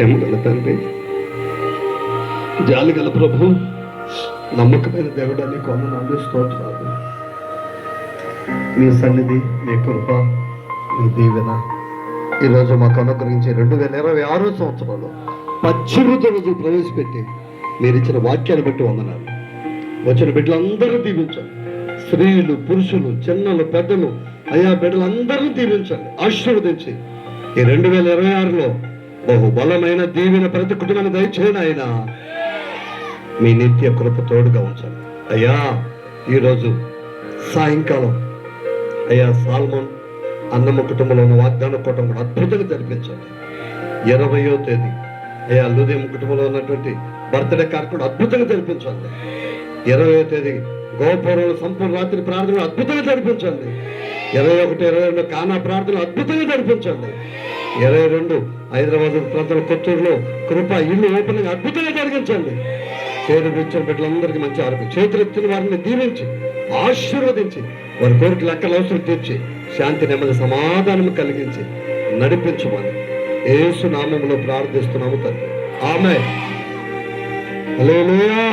ప్రేమ గల తండ్రి, జాలి గల ప్రభు, నమ్మకమైన దేవుడా, నీకు వందనాలు, స్తోత్రాలు. మీ సన్నిధి, మీ కృప, మీ దీవెన ఈరోజు మాకు అనుగ్రహించి 2026 సంవత్సరంలో 18వ రోజు ప్రవేశపెట్టి మీరు ఇచ్చిన వాక్యాన్ని బట్టి వందనాలు. వచ్చిన బిడ్డలందరూ దీవించండి. స్త్రీలు, పురుషులు, చిన్నలు, పెద్దలు, అయ్యా బిడ్డలందరూ దీవించండి, ఆశీర్వదించి ఈ 2026లో బహుబలమైన దీవెన ప్రతి కుటుంబాన్ని దయచేయండి. ఆయన మీ నిత్య కృప తోడుగా ఉంచండి. అయ్యా ఈరోజు సాయంకాలం అయ్యా సాల్మన్ అన్నమ్మ కుటుంబంలో ఉన్న వాగ్దాన కూటం కూడా అద్భుతంగా జరిపించండి. 20వ తేదీ అయ్యా లుదేం కుటుంబంలో ఉన్నటువంటి బర్త్డే కార్యక్రమం అద్భుతంగా జరిపించండి. 20వ తేదీ గోపురంలో సంపూర్ణ రాత్రి ప్రార్థనలు అద్భుతంగా జరిపించండి. 21, 22 కానా ప్రార్థనలు అద్భుతంగా జరిపించండి. 22 హైదరాబాద్ ప్రాంతంలో కొత్తూరులో కృప ఇల్లు ఓపెనింగ్ అద్భుతంగా జరిగించండి. చేరువిచ్చిన బిడ్డలందరికీ మంచి ఆరోగ్యం, చేతులెత్తిన వారిని దీవించి ఆశీర్వదించి వారి కోరిక లెక్కల అవసరం తీర్చి శాంతి, నెమ్మది, సమాధానం కలిగించి నడిపించమని యేసు నామములో ప్రార్థిస్తున్నాము తండ్రి. ఆమేన్. హల్లెలూయా.